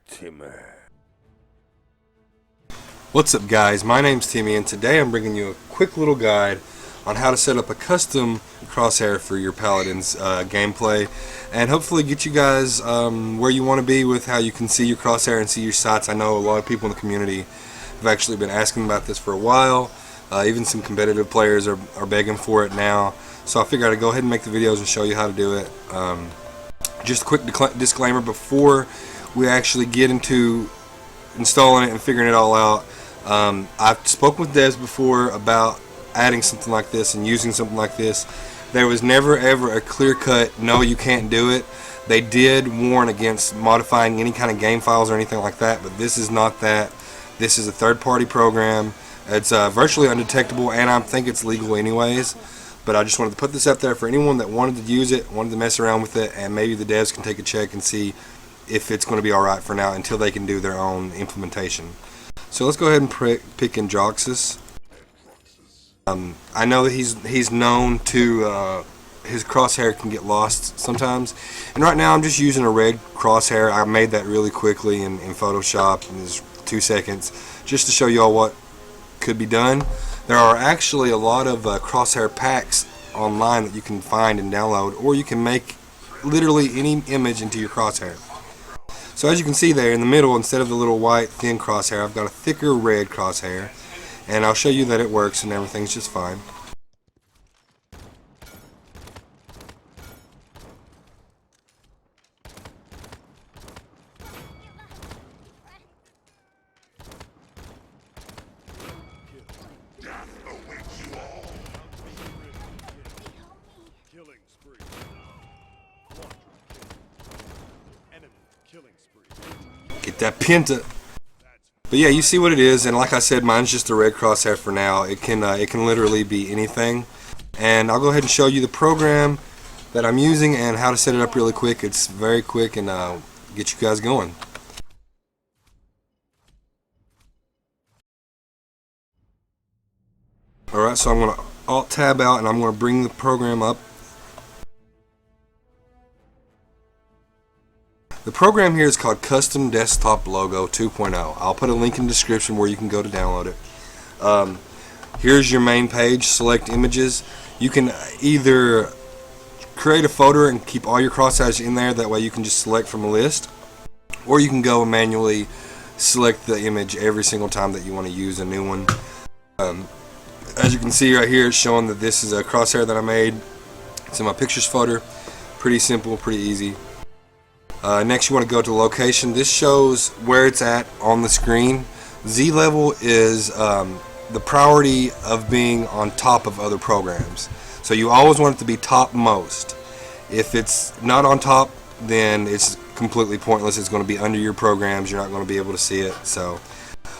Timmy. What's up guys, my name's Timmy and today I'm bringing you a quick little guide on how to set up a custom Crosshair for your Paladins gameplay and hopefully get you guys where you want to be with how you can see your Crosshair and see your sights. I know a lot of people in the community have actually been asking about this for a while. Even some competitive players are begging for it now, so I figured I'd go ahead and make the videos and show you how to do it. Just a quick disclaimer before we actually get into installing it and figuring it all out. I've spoken with devs before about adding something like this and using something like this. There was never ever a clear-cut no, you can't do it. They did warn against modifying any kind of game files or anything like that, but this is not that. This is a third-party program. It's virtually undetectable, and I think it's legal anyways. But I just wanted to put this up there for anyone that wanted to use it, wanted to mess around with it, and maybe the devs can take a check and see if it's going to be alright for now until they can do their own implementation. So let's go ahead and pick Androxus. I know that he's known to his crosshair can get lost sometimes, and right now I'm just using a red crosshair. I made that really quickly in Photoshop in just 2 seconds just to show you all what could be done. There are actually a lot of crosshair packs online that you can find and download, or you can make literally any image into your crosshair. So as you can see there in the middle, instead of the little white thin crosshair, I've got a thicker red crosshair, and I'll show you that it works and everything's just fine. Get that Penta. But yeah, you see what it is, and like I said, mine's just a red crosshair for now. It can literally be anything. And I'll go ahead and show you the program that I'm using and how to set it up really quick. It's very quick, and get you guys going. Alright, so I'm going to Alt-Tab out, and I'm going to bring the program up. The program here is called Custom Desktop Logo 2.0. I'll put a link in the description where you can go to download it. Here's your main page. Select images. You can either create a folder and keep all your crosshairs in there, that way you can just select from a list, or you can go and manually select the image every single time that you want to use a new one. As you can see right here, it's showing that this is a crosshair that I made. It's in my pictures folder. Pretty simple, pretty easy. Next you want to go to location. This shows where it's at on the screen. Z level is the priority of being on top of other programs. So you always want it to be topmost. If it's not on top, then it's completely pointless. It's going to be under your programs. You're not going to be able to see it. So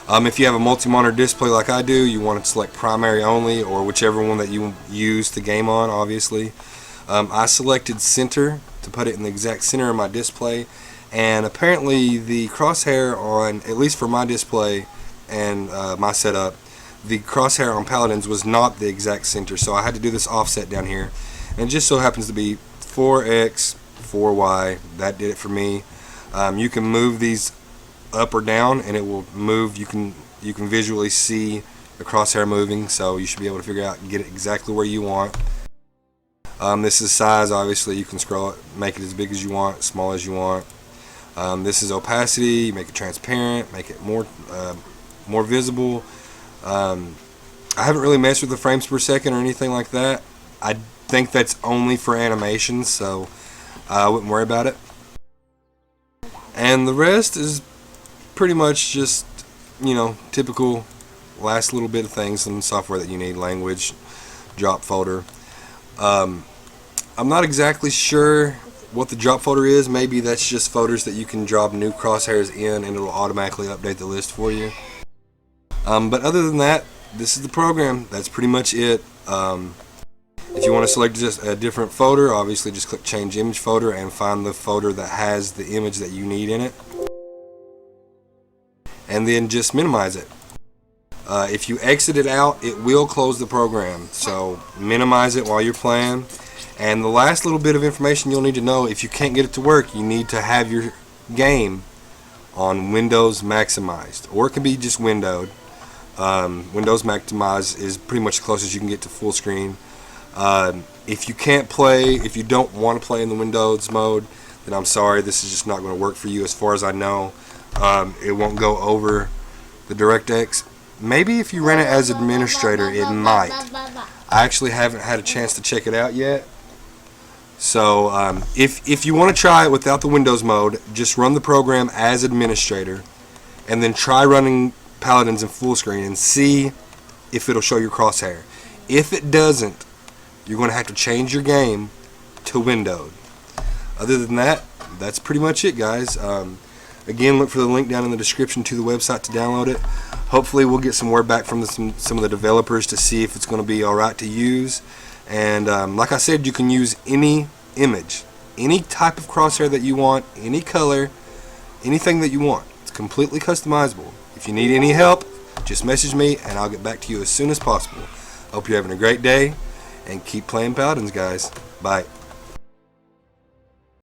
if you have a multi-monitor display like I do, you want to select primary only, or whichever one that you use the game on, obviously. I selected center to put it in the exact center of my display, and apparently the crosshair on, at least for my display and my setup, the crosshair on Paladins was not the exact center, so I had to do this offset down here, and it just so happens to be 4x 4y. That did it for me. You can move these up or down and it will move. You can visually see the crosshair moving, so you should be able to figure out and get it exactly where you want. This is size. Obviously you can scroll it, make it as big as you want, small as you want. This is opacity. Make it transparent, make it more visible. I haven't really messed with the frames per second or anything like that. I think that's only for animations, so I wouldn't worry about it. And the rest is pretty much just, you know, typical last little bit of things, some software that you need, language, drop folder. I'm not exactly sure what the drop folder is. Maybe that's just folders that you can drop new crosshairs in and it'll automatically update the list for you. But other than that, this is the program. That's pretty much it. If you want to select just a different folder, obviously just click change image folder and find the folder that has the image that you need in it, and then just minimize it. If you exit it out, it will close the program, so minimize it while you're playing, And the last little bit of information you'll need to know, if you can't get it to work, you need to have your game on Windows maximized, or it can be just windowed. Windows maximized is pretty much the closest you can get to full screen. If you can't play, if you don't want to play in the Windows mode, then I'm sorry, this is just not going to work for you. As far as I know, it won't go over the DirectX. Maybe if you run it as administrator, it might. I actually haven't had a chance to check it out yet. So if you want to try it without the Windows mode, just run the program as administrator, and then try running Paladins in full screen and see if it'll show your Crosshair. If it doesn't, you're going to have to change your game to windowed. Other than that, that's pretty much it, guys. Again, look for the link down in the description to the website to download it. Hopefully we'll get some word back from some of the developers to see if it's going to be alright to use. And like I said, you can use any image, any type of crosshair that you want, any color, anything that you want. It's completely customizable. If you need any help, just message me and I'll get back to you as soon as possible. Hope you're having a great day, and keep playing Paladins, guys. Bye.